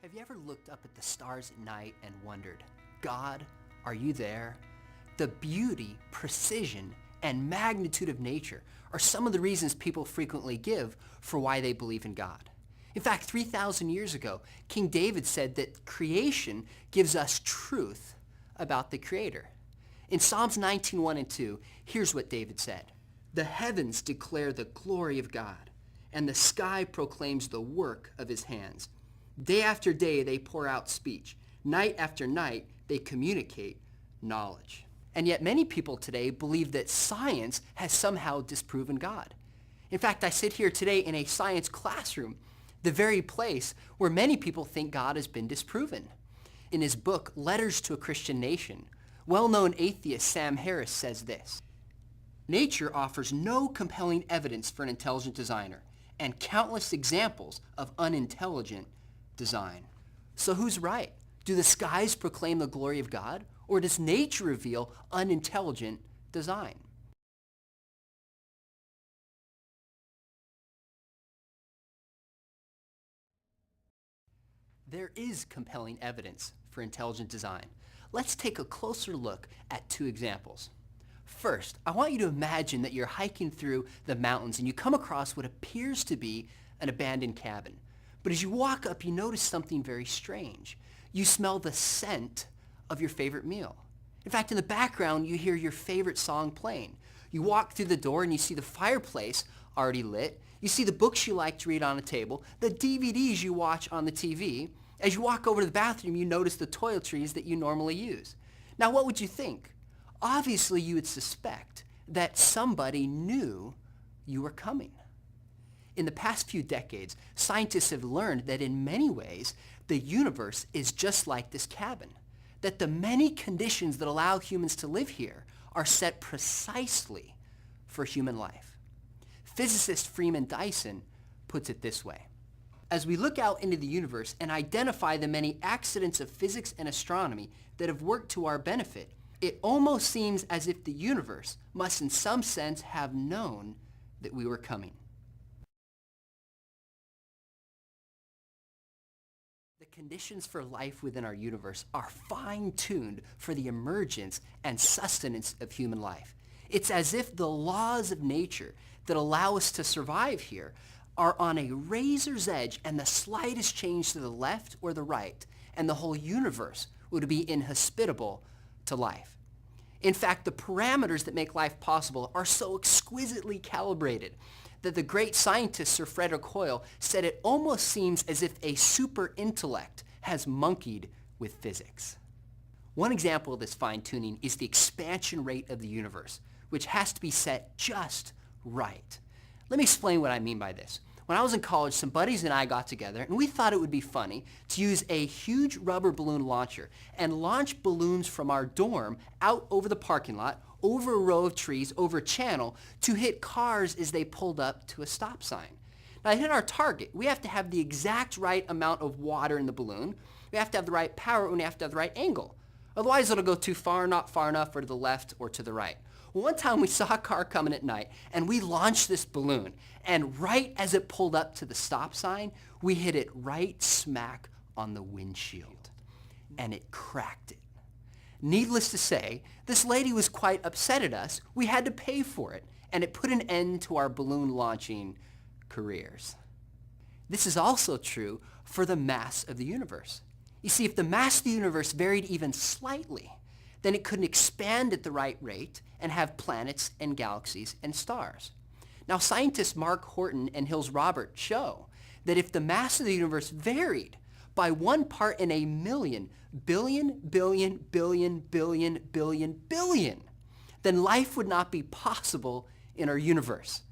Have you ever looked up at the stars at night and wondered, God, are you there? The beauty, precision, and magnitude of nature are some of the reasons people frequently give for why they believe in God. In fact, 3,000 years ago, King David said that creation gives us truth about the Creator. In Psalms 19:1 and 2, here's what David said. The heavens declare the glory of God, and the sky proclaims the work of his hands. Day after day they pour out speech. Night after night they communicate knowledge. And yet many people today believe that science has somehow disproven God. In fact, I sit here today in a science classroom, the very place where many people think God has been disproven. In his book, Letters to a Christian Nation, well-known atheist Sam Harris says this: nature offers no compelling evidence for an intelligent designer, and countless examples of unintelligent design. So who's right? Do the skies proclaim the glory of God, or does nature reveal unintelligent design? There is compelling evidence for intelligent design. Let's take a closer look at two examples. First, I want you to imagine that you're hiking through the mountains and you come across what appears to be an abandoned cabin. But as you walk up, you notice something very strange. You smell the scent of your favorite meal. In fact, in the background, you hear your favorite song playing. You walk through the door and you see the fireplace already lit. You see the books you like to read on a table, the DVDs you watch on the TV. As you walk over to the bathroom, you notice the toiletries that you normally use. Now, what would you think? Obviously, you would suspect that somebody knew you were coming. In the past few decades, scientists have learned that in many ways, the universe is just like this cabin, that the many conditions that allow humans to live here are set precisely for human life. Physicist Freeman Dyson puts it this way: as we look out into the universe and identify the many accidents of physics and astronomy that have worked to our benefit, it almost seems as if the universe must in some sense have known that we were coming. The conditions for life within our universe are fine-tuned for the emergence and sustenance of human life. It's as if the laws of nature that allow us to survive here are on a razor's edge, and the slightest change to the left or the right, and the whole universe would be inhospitable to life. In fact, the parameters that make life possible are so exquisitely calibrated that the great scientist Sir Frederick Hoyle said it almost seems as if a super intellect has monkeyed with physics. One example of this fine-tuning is the expansion rate of the universe, which has to be set just right. Let me explain what I mean by this. When I was in college, some buddies and I got together and we thought it would be funny to use a huge rubber balloon launcher and launch balloons from our dorm out over the parking lot, over a row of trees, over a channel, to hit cars as they pulled up to a stop sign. Now, to hit our target, we have to have the exact right amount of water in the balloon. We have to have the right power, and we have to have the right angle. Otherwise, it'll go too far, not far enough, or to the left or to the right. Well, one time we saw a car coming at night, and we launched this balloon, and right as it pulled up to the stop sign, we hit it right smack on the windshield, and it cracked it. Needless to say, this lady was quite upset at us. We had to pay for it, and it put an end to our balloon launching careers. This is also true for the mass of the universe. You see, if the mass of the universe varied even slightly, then it couldn't expand at the right rate and have planets and galaxies and stars. Now, scientists Mark Horton and Hills Robert show that if the mass of the universe varied by 1 part in a million, billion, then life would not be possible in our universe.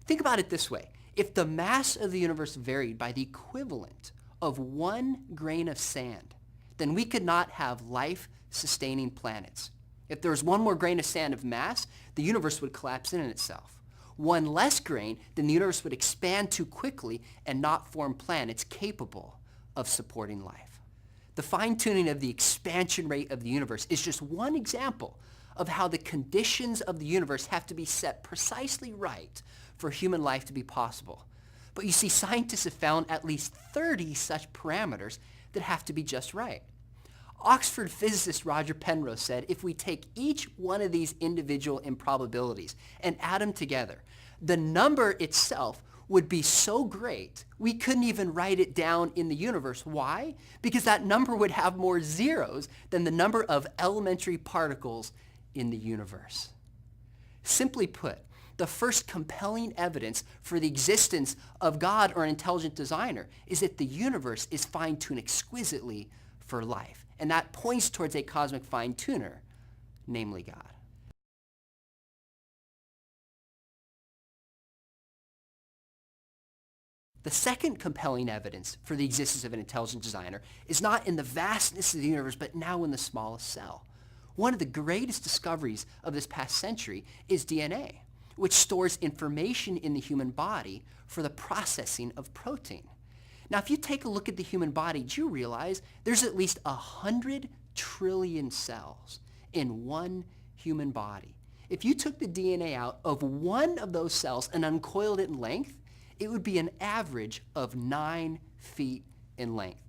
Think about it this way. If the mass of the universe varied by the equivalent of 1 grain of sand, then we could not have life-sustaining planets. If there was 1 more grain of sand of mass, the universe would collapse in itself. 1 less grain, then the universe would expand too quickly and not form planets capable of supporting life. The fine-tuning of the expansion rate of the universe is just one example of how the conditions of the universe have to be set precisely right for human life to be possible. But you see, scientists have found at least 30 such parameters that have to be just right. Oxford physicist Roger Penrose said if we take each one of these individual improbabilities and add them together, the number itself would be so great we couldn't even write it down in the universe. Why? Because that number would have more zeros than the number of elementary particles in the universe. Simply put, the first compelling evidence for the existence of God or an intelligent designer is that the universe is fine-tuned exquisitely for life. And that points towards a cosmic fine-tuner, namely God. The second compelling evidence for the existence of an intelligent designer is not in the vastness of the universe, but now in the smallest cell. One of the greatest discoveries of this past century is DNA, which stores information in the human body for the processing of protein. Now, if you take a look at the human body, do you realize there's at least 100 trillion cells in one human body? If you took the DNA out of one of those cells and uncoiled it in length, it would be an average of 9 feet in length.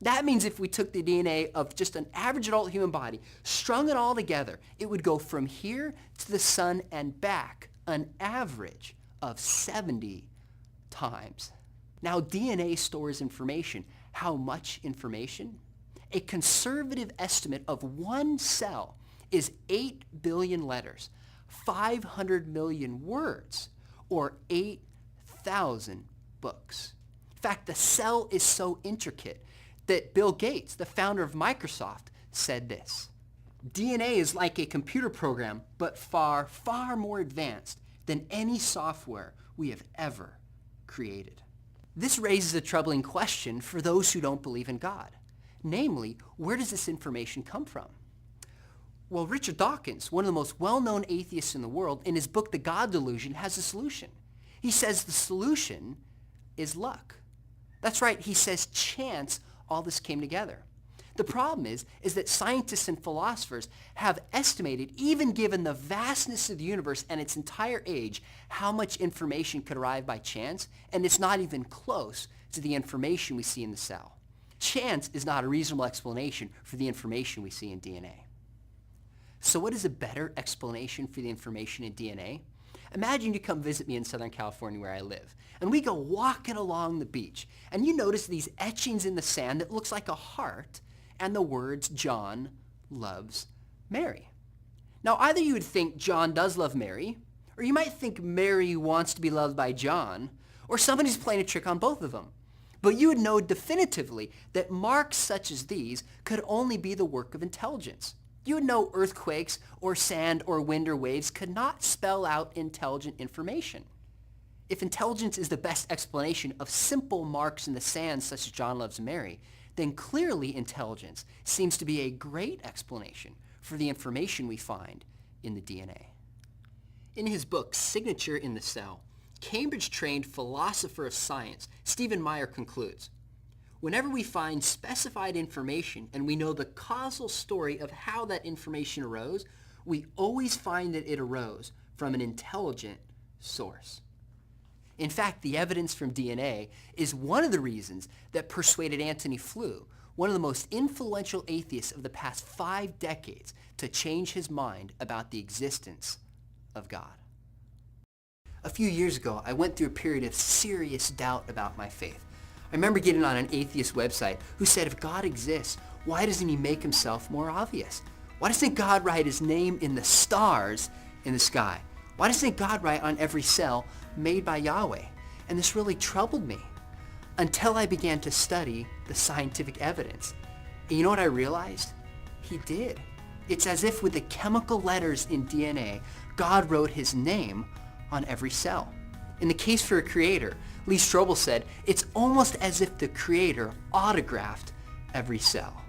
That means if we took the DNA of just an average adult human body, strung it all together, it would go from here to the sun and back an average of 70 times. Now, DNA stores information. How much information? A conservative estimate of one cell is 8 billion letters, 500 million words, or 8,000 books. In fact, the cell is so intricate that Bill Gates, the founder of Microsoft, said this: DNA is like a computer program, but far, far more advanced than any software we have ever created. This raises a troubling question for those who don't believe in God. Namely, where does this information come from? Well, Richard Dawkins, one of the most well-known atheists in the world, in his book, The God Delusion, has a solution. He says the solution is luck. That's right, he says chance all this came together. The problem is that scientists and philosophers have estimated, even given the vastness of the universe and its entire age, how much information could arrive by chance, and it's not even close to the information we see in the cell. Chance is not a reasonable explanation for the information we see in DNA. So what is a better explanation for the information in DNA? Imagine you come visit me in Southern California where I live, and we go walking along the beach, and you notice these etchings in the sand that looks like a heart and the words, John loves Mary. Now, either you would think John does love Mary, or you might think Mary wants to be loved by John, or somebody's playing a trick on both of them. But you would know definitively that marks such as these could only be the work of intelligence. You would know earthquakes or sand or wind or waves could not spell out intelligent information. If intelligence is the best explanation of simple marks in the sand such as John loves Mary, then clearly intelligence seems to be a great explanation for the information we find in the DNA. In his book, Signature in the Cell, Cambridge-trained philosopher of science Stephen Meyer concludes, whenever we find specified information and we know the causal story of how that information arose, we always find that it arose from an intelligent source. In fact, the evidence from DNA is one of the reasons that persuaded Antony Flew, one of the most influential atheists of the past 5 decades, to change his mind about the existence of God. A few years ago, I went through a period of serious doubt about my faith. I remember getting on an atheist website who said, if God exists, why doesn't he make himself more obvious? Why doesn't God write his name in the stars in the sky? Why doesn't God write on every cell made by Yahweh? And this really troubled me until I began to study the scientific evidence. And you know what I realized? He did. It's as if with the chemical letters in DNA, God wrote his name on every cell. In the case for a creator, Lee Strobel said, it's almost as if the creator autographed every cell.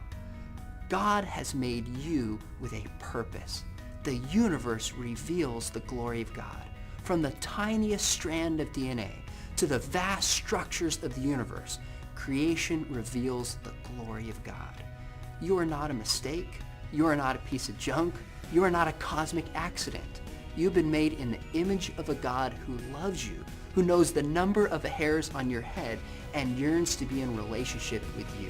God has made you with a purpose. The universe reveals the glory of God. From the tiniest strand of DNA to the vast structures of the universe, creation reveals the glory of God. You are not a mistake. You are not a piece of junk. You are not a cosmic accident. You've been made in the image of a God who loves you, who knows the number of hairs on your head and yearns to be in relationship with you.